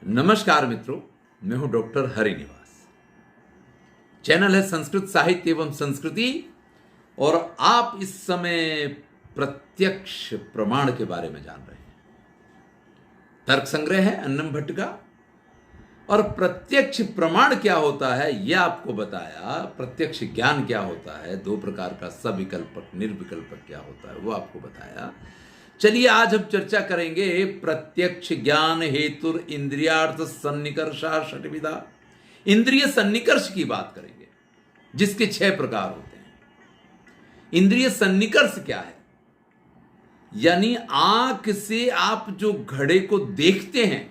नमस्कार मित्रों, मैं हूं डॉक्टर हरिनिवास। चैनल है संस्कृत साहित्य एवं संस्कृति और आप इस समय प्रत्यक्ष प्रमाण के बारे में जान रहे हैं। तर्क संग्रह है अन्नम भट्ट का और प्रत्यक्ष प्रमाण क्या होता है यह आपको बताया। प्रत्यक्ष ज्ञान क्या होता है, दो प्रकार का, सविकल्पक निर्विकल्पक क्या होता है वो आपको बताया। चलिए आज हम चर्चा करेंगे प्रत्यक्ष ज्ञान हेतु इंद्रियार्थ सन्निकर्षा षटविधा। इंद्रिय सन्निकर्ष की बात करेंगे जिसके 6 प्रकार होते हैं। इंद्रिय सन्निकर्ष क्या है? यानी आंख से आप जो घड़े को देखते हैं,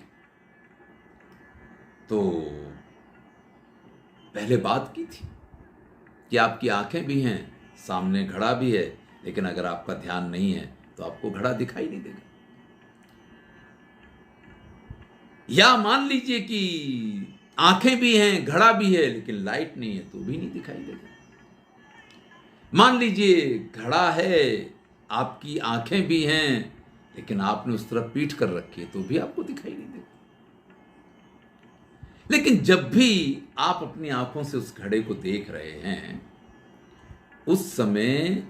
तो पहले बात की थी कि आपकी आंखें भी हैं, सामने घड़ा भी है, लेकिन अगर आपका ध्यान नहीं है तो आपको घड़ा दिखाई नहीं देगा। या मान लीजिए कि आंखें भी हैं, घड़ा भी है, लेकिन लाइट नहीं है तो भी नहीं दिखाई देगा। मान लीजिए घड़ा है, आपकी आंखें भी हैं, लेकिन आपने उस तरफ पीठ कर रखी है तो भी आपको दिखाई नहीं देगा। लेकिन जब भी आप अपनी आंखों से उस घड़े को देख रहे हैं, उस समय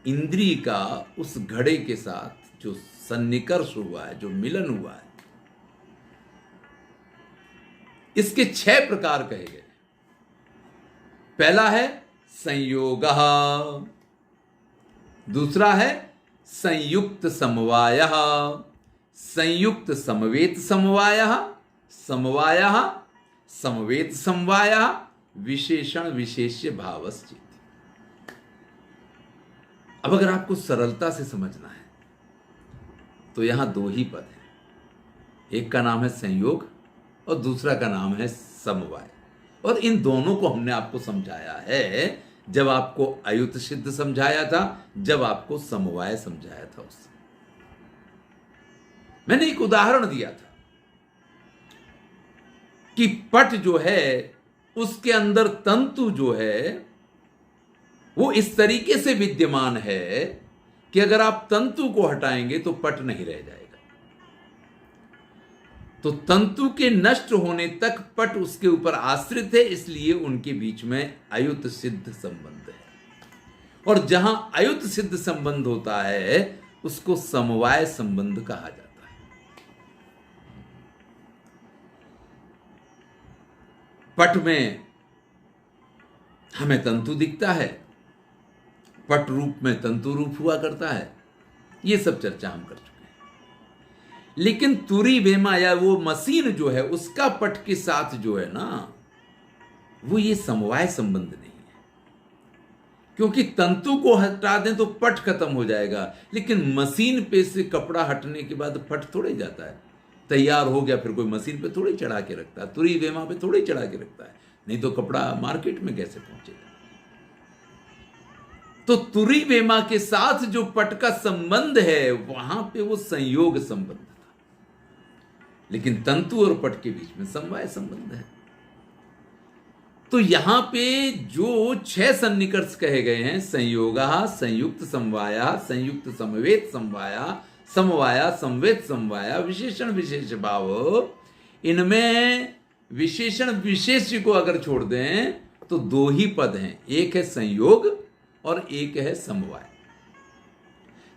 इंद्रिय का उस घड़े के साथ जो सन्निकर्ष हुआ है, जो मिलन हुआ है, इसके 6 प्रकार कहे गए। पहला है संयोगः, दूसरा है संयुक्त समवायः, संयुक्त समवेत समवायः, समवायः समवेत समवायः, विशेषण विशेष्य भावश्चेति। अब अगर आपको सरलता से समझना है तो यहां 2 ही पद हैं। एक का नाम है संयोग और दूसरा का नाम है समवाय। और इन दोनों को हमने आपको समझाया है जब आपको अयुत सिद्ध समझाया था, जब आपको समवाय समझाया था। उससे मैंने एक उदाहरण दिया था कि पट जो है उसके अंदर तंतु जो है वो इस तरीके से विद्यमान है कि अगर आप तंतु को हटाएंगे तो पट नहीं रह जाएगा। तो तंतु के नष्ट होने तक पट उसके ऊपर आश्रित है, इसलिए उनके बीच में अयुत सिद्ध संबंध है। और जहां अयुत सिद्ध संबंध होता है उसको समवाय संबंध कहा जाता है। पट में हमें तंतु दिखता है, पट रूप में तंतु रूप हुआ करता है, ये सब चर्चा हम कर चुके हैं। लेकिन तुरी वेमा या वो मशीन जो है उसका पट के साथ जो है ना, वो ये समवाय संबंध नहीं है। क्योंकि तंतु को हटा दें तो पट खत्म हो जाएगा, लेकिन मशीन पे से कपड़ा हटने के बाद पट थोड़े जाता है। तैयार हो गया फिर कोई मशीन पे थोड़े चढ़ा के रखता है, तुरी वेमा पे थोड़े चढ़ा के रखता है, नहीं तो कपड़ा मार्केट में कैसे पहुंचेगा। तो तुरी वेमा के साथ जो पट का संबंध है वहां पे वो संयोग संबंध था, लेकिन तंतु और पट के बीच में समवाय संबंध है। तो यहां पे जो 6 सन्निकर्ष कहे गए हैं, संयोगः, संयुक्त समवायः, संयुक्त समवेत समवायः, समवायः समवेत समवायः, विशेषण विशेष भाव, इनमें विशेषण विशेष को अगर छोड़ दें तो 2 ही पद हैं। एक है संयोग और एक है समवाय।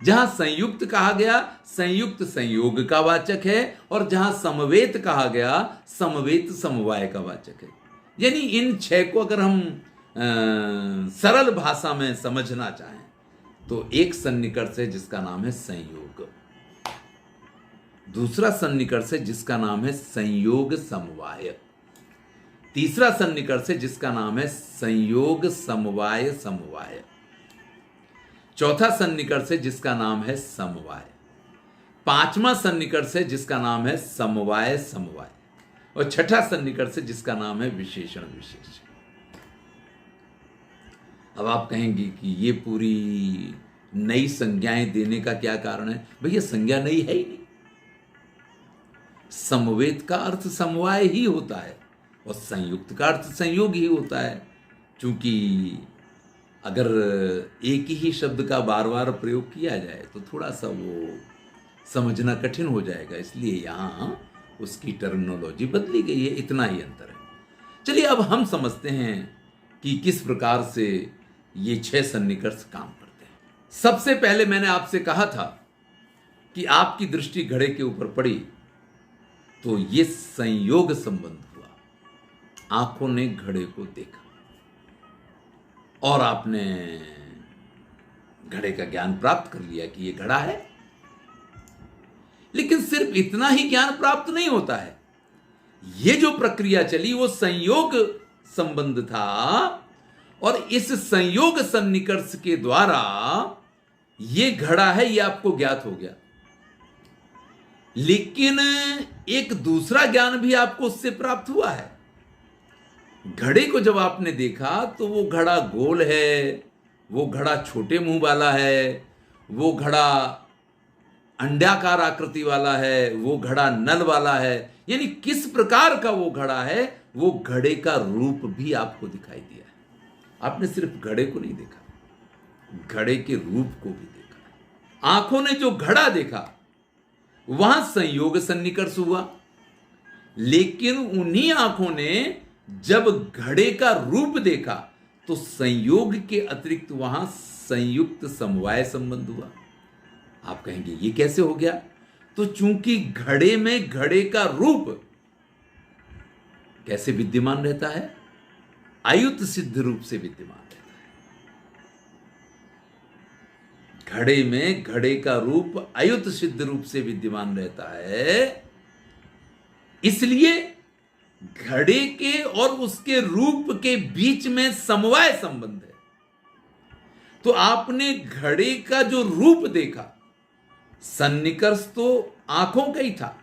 जहां संयुक्त कहा गया, संयुक्त संयोग का वाचक है, और जहां समवेत कहा गया, समवेत समवाय का वाचक है। यानी इन 6 को अगर हम सरल भाषा में समझना चाहें तो एक सन्निकर्ष है जिसका नाम है संयोग, दूसरा सन्निकर्ष है जिसका नाम है संयोग समवाय, तीसरा सन्निकर्ष है जिसका नाम है संयोग समवाय समवाय, चौथा सन्निकर्ष है जिसका नाम है समवाय, 5वां सन्निकर्ष है जिसका नाम है समवाय समवाय, और 6ठा सन्निकर्ष है जिसका नाम है विशेषण विशेष। अब आप कहेंगे कि ये पूरी नई संज्ञाएं देने का क्या कारण है? भैया संज्ञा नई है ही नहीं। समवेत का अर्थ समवाय ही होता है और संयुक्त का अर्थ संयोग ही होता है। क्योंकि अगर एक ही शब्द का बार बार प्रयोग किया जाए तो थोड़ा सा वो समझना कठिन हो जाएगा, इसलिए यहां उसकी टर्मिनोलॉजी बदली गई है, इतना ही अंतर है। चलिए अब हम समझते हैं कि किस प्रकार से ये 6 सन्निकर्ष काम करते हैं। सबसे पहले मैंने आपसे कहा था कि आपकी दृष्टि घड़े के ऊपर पड़ी तो ये संयोग संबंध हुआ, आंखों ने घड़े को देखा और आपने घड़े का ज्ञान प्राप्त कर लिया कि ये घड़ा है। लेकिन सिर्फ इतना ही ज्ञान प्राप्त नहीं होता है, ये जो प्रक्रिया चली वो संयोग संबंध था और इस संयोग सन्निकर्ष के द्वारा ये घड़ा है ये आपको ज्ञात हो गया। लेकिन एक दूसरा ज्ञान भी आपको उससे प्राप्त हुआ है। घड़े को जब आपने देखा तो वो घड़ा गोल है, वो घड़ा छोटे मुंह वाला है, वो घड़ा अंडाकार आकृति वाला है, वो घड़ा नल वाला है, यानी किस प्रकार का वो घड़ा है, वो घड़े का रूप भी आपको दिखाई दिया है। आपने सिर्फ घड़े को नहीं देखा, घड़े के रूप को भी देखा। आंखों ने जो घड़ा देखा वहां संयोग सन्निकर्ष हुआ, लेकिन उन्हीं आंखों ने जब घड़े का रूप देखा तो संयोग के अतिरिक्त वहां संयुक्त समवाय संबंध हुआ। आप कहेंगे ये कैसे हो गया? तो चूंकि घड़े में घड़े का रूप कैसे विद्यमान रहता है? अयुत सिद्ध रूप से विद्यमान रहता है। घड़े में घड़े का रूप अयुत सिद्ध रूप से विद्यमान रहता है, इसलिए घड़े के और उसके रूप के बीच में समवाय संबंध है। तो आपने घड़े का जो रूप देखा, सन्निकर्ष तो आंखों का ही था,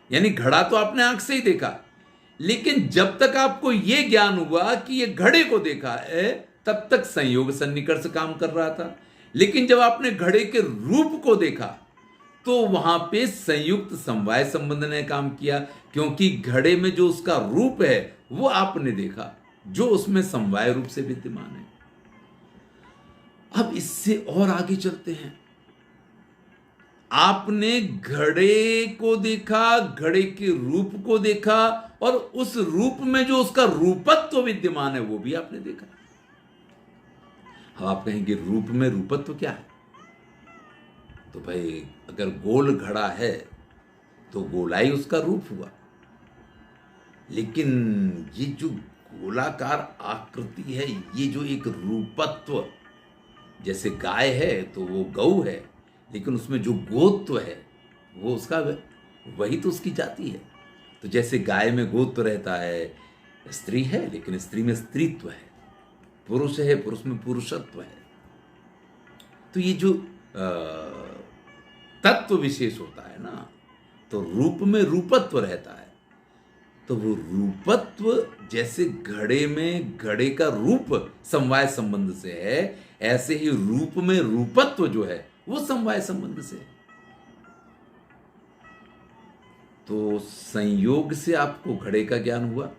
यानी घड़ा तो आपने आंख से ही देखा, लेकिन जब तक आपको यह ज्ञान हुआ कि यह घड़े को देखा है तब तक संयोग सन्निकर्ष काम कर रहा था। लेकिन जब आपने घड़े के रूप को देखा तो वहां पे संयुक्त समवाय संबंध ने काम किया, क्योंकि घड़े में जो उसका रूप है वो आपने देखा, जो उसमें समवाय रूप से विद्यमान है। अब इससे और आगे चलते हैं। आपने घड़े को देखा, घड़े के रूप को देखा और उस रूप में जो उसका रूपत्व विद्यमान है वो भी आपने देखा। अब आप कहेंगे रूप में रूपत्व क्या है? तो भाई अगर गोल घड़ा है तो गोलाई उसका रूप हुआ, लेकिन ये जो गोलाकार आकृति है ये जो एक रूपत्व, जैसे गाय है तो वो गौ है, लेकिन उसमें जो गोत्व है वो उसका वही तो उसकी जाति है। तो जैसे गाय में गोत्व रहता है, स्त्री है लेकिन स्त्री में स्त्रीत्व है, पुरुष है पुरुष में पुरुषत्व है। तो ये जो तत्व विशेष होता है ना, तो रूप में रूपत्व रहता है। तो वो रूपत्व जैसे घड़े में घड़े का रूप समवाय संबंध से है, ऐसे ही रूप में रूपत्व जो है वो समवाय संबंध से है। तो संयोग से आपको घड़े का ज्ञान हुआ,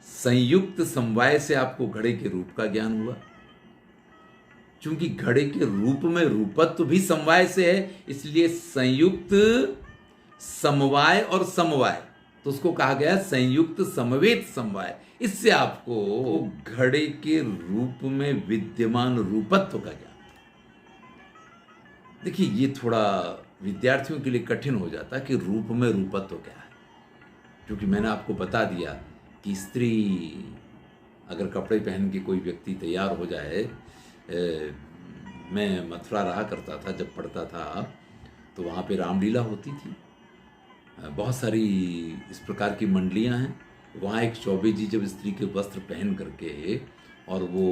संयुक्त समवाय से आपको घड़े के रूप का ज्ञान हुआ। चूंकि घड़े के रूप में रूपत्व भी समवाय से है, इसलिए संयुक्त समवाय और समवाय, तो उसको कहा गया संयुक्त समवेत समवाय। इससे आपको घड़े के रूप में विद्यमान रूपत्व का ज्ञान। देखिए ये थोड़ा विद्यार्थियों के लिए कठिन हो जाता है कि रूप में रूपत्व क्या है, क्योंकि मैंने आपको बता दिया कि स्त्री अगर कपड़े पहन के कोई व्यक्ति तैयार हो जाए, मैं मथुरा रहा करता था, जब पढ़ता था तो वहाँ पे रामलीला होती थी, बहुत सारी इस प्रकार की मंडलियाँ हैं। वहाँ एक चौबे जी जब स्त्री के वस्त्र पहन करके और वो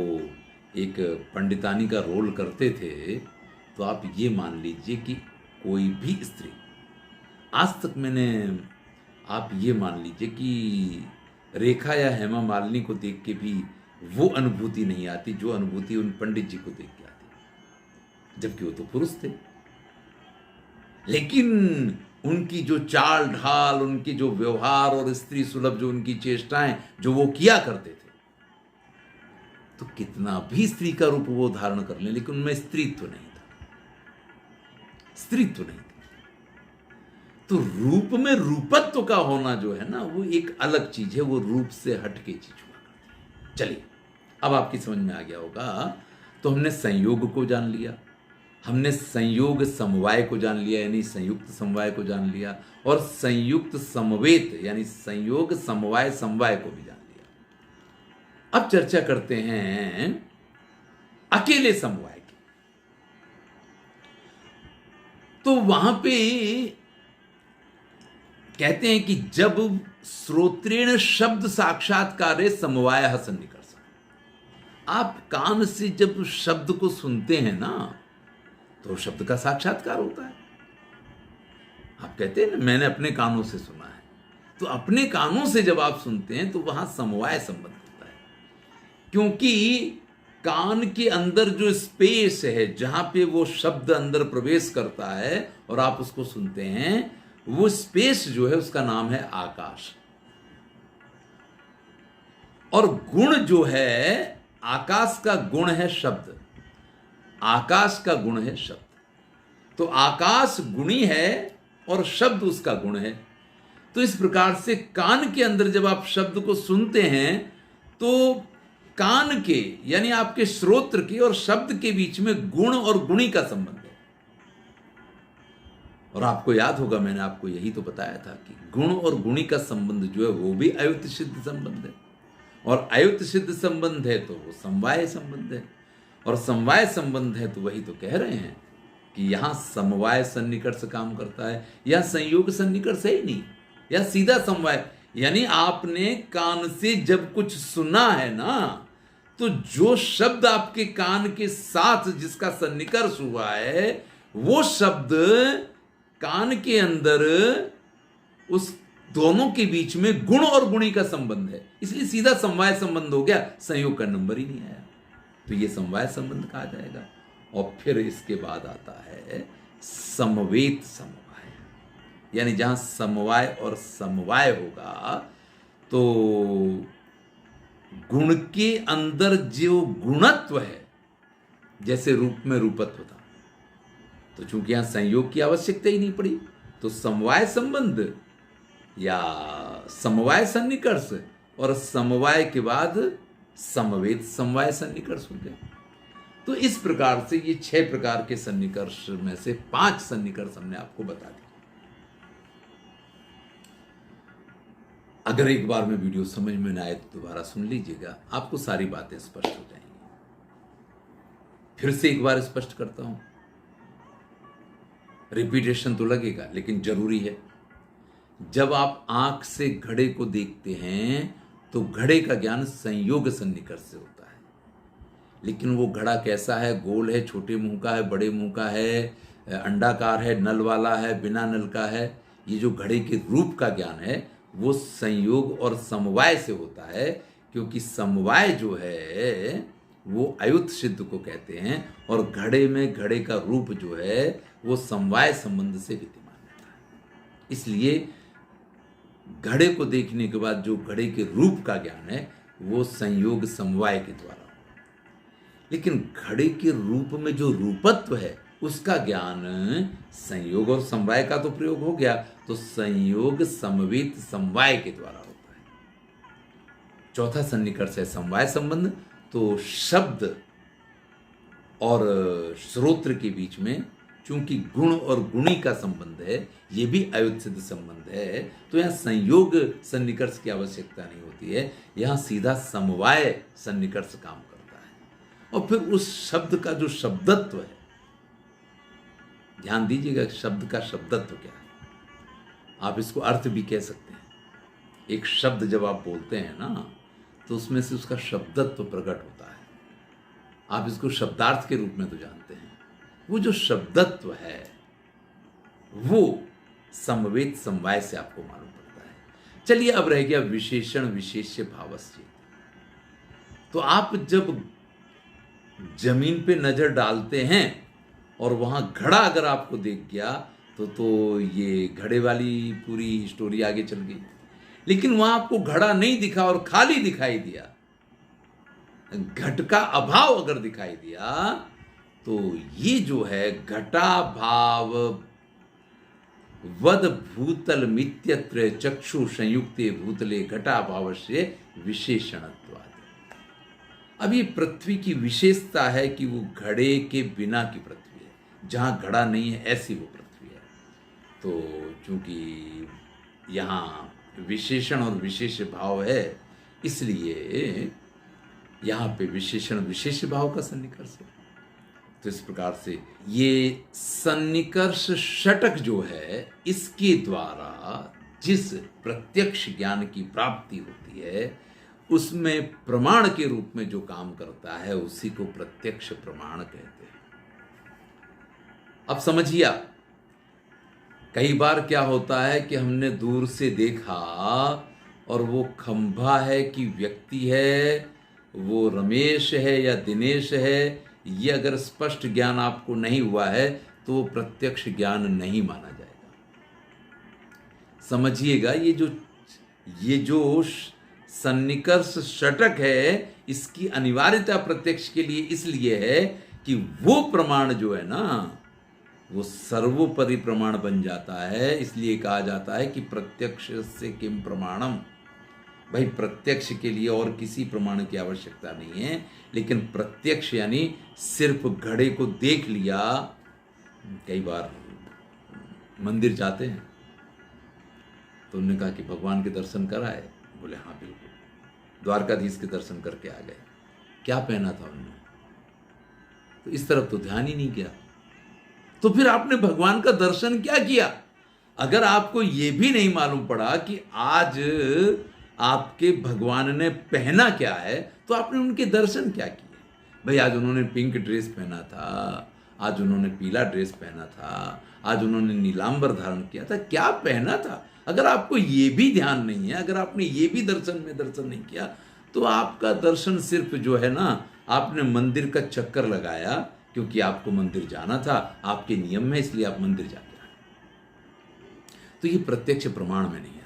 एक पंडितानी का रोल करते थे, तो आप ये मान लीजिए कि कोई भी स्त्री, आज तक मैंने, आप ये मान लीजिए कि रेखा या हेमा मालिनी को देख के भी वो अनुभूति नहीं आती जो अनुभूति उन पंडित जी को देख के आती, जबकि वो तो पुरुष थे। लेकिन उनकी जो चाल ढाल, उनके जो व्यवहार और स्त्री सुलभ जो उनकी चेष्टाएं जो वो किया करते थे, तो कितना भी स्त्री का रूप वो धारण कर लें, लेकिन उनमें स्त्रीत्व नहीं था, स्त्रीत्व नहीं था। तो रूप में रूपत्व का होना जो है ना, वो एक अलग चीज है, वो रूप से हटके चीज हुआ करती है। चलिए, अब आपकी समझ में आ गया होगा। तो हमने संयोग को जान लिया, हमने संयोग समवाय को जान लिया यानी संयुक्त समवाय को जान लिया, और संयुक्त समवेत यानी संयोग समवाय समवाय को भी जान लिया। अब चर्चा करते हैं अकेले समवाय की। तो वहां पे कहते हैं कि जब श्रोत्रेण शब्द साक्षात्कारे समवाय सन्निकर्ष, आप कान से जब शब्द को सुनते हैं ना, तो शब्द का साक्षात्कार होता है। आप कहते हैं ना, मैंने अपने कानों से सुना है, तो अपने कानों से जब आप सुनते हैं तो वहां समवाय संबंध होता है, क्योंकि कान के अंदर जो स्पेस है जहां पे वो शब्द अंदर प्रवेश करता है और आप उसको सुनते हैं, वो स्पेस जो है उसका नाम है आकाश। और गुण जो है, आकाश का गुण है शब्द, आकाश का गुण है शब्द। तो आकाश गुणी है और शब्द उसका गुण है। तो इस प्रकार से कान के अंदर जब आप शब्द को सुनते हैं तो कान के यानी आपके श्रोत्र के और शब्द के बीच में गुण और गुणी का संबंध है। और आपको याद होगा, मैंने आपको यही तो बताया था कि गुण और गुणी का संबंध जो है वो भी अयुक्त सिद्ध संबंध है, और अयुक्त सिद्ध संबंध है तो वो समवाय संबंध है, और समवाय संबंध है तो वही तो कह रहे हैं कि यहां समवाय सन्निकर्ष काम करता है, या संयोग सन्निकर्ष है ही नहीं, या सीधा समवाय। यानी आपने कान से जब कुछ सुना है ना, तो जो शब्द आपके कान के साथ जिसका सन्निकर्ष हुआ है, वो शब्द कान के अंदर उस दोनों के बीच में गुण और गुणी का संबंध है, इसलिए सीधा समवाय संबंध हो गया, संयोग का नंबर ही नहीं आया, तो ये समवाय संबंध कहा जाएगा। और फिर इसके बाद आता है समवेत समवाय, यानी जहां समवाय और समवाय होगा तो गुण के अंदर जो गुणत्व है, जैसे रूप में रूपत्व था, तो चूंकि यहां संयोग की आवश्यकता ही नहीं पड़ी, तो समवाय संबंध या समवाय सन्निकर्ष, और समवाय के बाद समवेत समवाय सन्निकर्ष हो गया। तो इस प्रकार से ये 6 प्रकार के सन्निकर्ष में से 5 सन्निकर्ष हमने आपको बता दिए। अगर एक बार में वीडियो समझ में ना आए तो दोबारा सुन लीजिएगा, आपको सारी बातें स्पष्ट हो जाएंगी। फिर से एक बार स्पष्ट करता हूं, रिपीटेशन तो लगेगा लेकिन जरूरी है। जब आप आंख से घड़े को देखते हैं तो घड़े का ज्ञान संयोग सन्निकर्ष से होता है, लेकिन वो घड़ा कैसा है, गोल है, छोटे मुंह का है, बड़े मुंह का है, अंडाकार है, नल वाला है, बिना नल का है, ये जो घड़े के रूप का ज्ञान है वो संयोग और समवाय से होता है, क्योंकि समवाय जो है वो अयुत सिद्ध को कहते हैं, और घड़े में घड़े का रूप जो है वो समवाय संबंध से विद्यमान रहता है। इसलिए घड़े को देखने के बाद जो घड़े के रूप का ज्ञान है वो संयोग समवाय के द्वारा, लेकिन घड़े के रूप में जो रूपत्व है उसका ज्ञान संयोग और समवाय का तो प्रयोग हो गया, तो संयोग समवेत समवाय के द्वारा होता है। चौथा सन्निकर्ष है समवाय संबंध। तो शब्द और श्रोत्र के बीच में चूंकि गुण और गुणी का संबंध है, ये भी अयुत सिद्ध संबंध है, तो यहाँ संयोग सन्निकर्ष की आवश्यकता नहीं होती है, यहाँ सीधा समवाय सन्निकर्ष काम करता है। और फिर उस शब्द का जो शब्दत्व है, ध्यान दीजिएगा, शब्द का शब्दत्व क्या है, आप इसको अर्थ भी कह सकते हैं। एक शब्द जब आप बोलते हैं ना, तो उसमें से उसका शब्दत्व प्रकट होता है, आप इसको शब्दार्थ के रूप में तो जानते हैं। वो जो शब्दत्व है वो समवेत समवाय से आपको मालूम पड़ता है। चलिए, अब रह गया विशेषण विशेष्य भावस्य। तो आप जब जमीन पे नजर डालते हैं और वहां घड़ा अगर आपको दिख गया तो ये घड़े वाली पूरी स्टोरी आगे चल गई। लेकिन वहां आपको घड़ा नहीं दिखा और खाली दिखाई दिया, घट का अभाव अगर दिखाई दिया, तो ये जो है घटा भाव वद भूतल मित्यत्र चक्षु संयुक्ते भूतले घटाभावस्य विशेषणत्वात्। अब ये पृथ्वी की विशेषता है कि वो घड़े के बिना की पृथ्वी है, जहां घड़ा नहीं है ऐसी वो पृथ्वी है। तो चूंकि यहाँ विशेषण और विशेष भाव है, इसलिए यहाँ पे विशेषण विशेष भाव का सन्निकर्ष है। तो इस प्रकार से ये सन्निकर्ष षटक जो है, इसके द्वारा जिस प्रत्यक्ष ज्ञान की प्राप्ति होती है, उसमें प्रमाण के रूप में जो काम करता है उसी को प्रत्यक्ष प्रमाण कहते हैं। अब समझिए, कई बार क्या होता है कि हमने दूर से देखा और वो खंभा है कि व्यक्ति है, वो रमेश है या दिनेश है, ये अगर स्पष्ट ज्ञान आपको नहीं हुआ है तो वो प्रत्यक्ष ज्ञान नहीं माना जाएगा। समझिएगा, ये जो सन्निकर्ष षटक है, इसकी अनिवार्यता प्रत्यक्ष के लिए इसलिए है कि वो प्रमाण जो है ना, वो सर्वोपरि प्रमाण बन जाता है। इसलिए कहा जाता है कि प्रत्यक्ष से किम प्रमाणम। भाई, प्रत्यक्ष के लिए और किसी प्रमाण की आवश्यकता नहीं है, लेकिन प्रत्यक्ष यानी सिर्फ घड़े को देख लिया। कई बार मंदिर जाते हैं तो उन्होंने कहा कि भगवान के दर्शन कराए, बोले हाँ बिल्कुल, द्वारकाधीश के दर्शन करके आ गए। क्या पहना था उन्होंने? तो इस तरफ तो ध्यान ही नहीं किया। तो फिर आपने भगवान का दर्शन क्या किया? अगर आपको यह भी नहीं मालूम पड़ा कि आज आपके भगवान ने पहना क्या है, तो आपने उनके दर्शन क्या किए? भाई, आज उन्होंने पिंक ड्रेस पहना था, आज उन्होंने पीला ड्रेस पहना था, आज उन्होंने नीलांबर धारण किया था, क्या पहना था? अगर आपको ये भी ध्यान नहीं है, अगर आपने ये भी दर्शन नहीं किया, तो आपका दर्शन सिर्फ जो है ना, आपने मंदिर का चक्कर लगाया क्योंकि आपको मंदिर जाना था, आपके नियम में, इसलिए आप मंदिर जाके आए। तो ये प्रत्यक्ष प्रमाण में नहीं आएगा।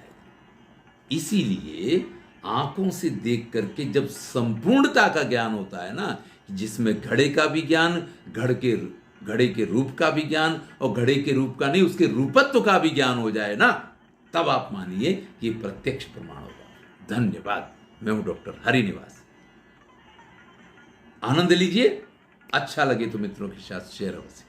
इसीलिए आंखों से देख करके जब संपूर्णता का ज्ञान होता है ना, जिसमें घड़े का भी ज्ञान, घड़े के रूप का भी ज्ञान, और घड़े के रूप का नहीं, उसके रूपत्व का भी ज्ञान हो जाए ना, तब आप मानिए कि प्रत्यक्ष प्रमाण होगा। धन्यवाद। मैं हूं डॉक्टर हरिनिवास। आनंद लीजिए। अच्छा लगे तो मित्रों के साथ शेयर अवश्य।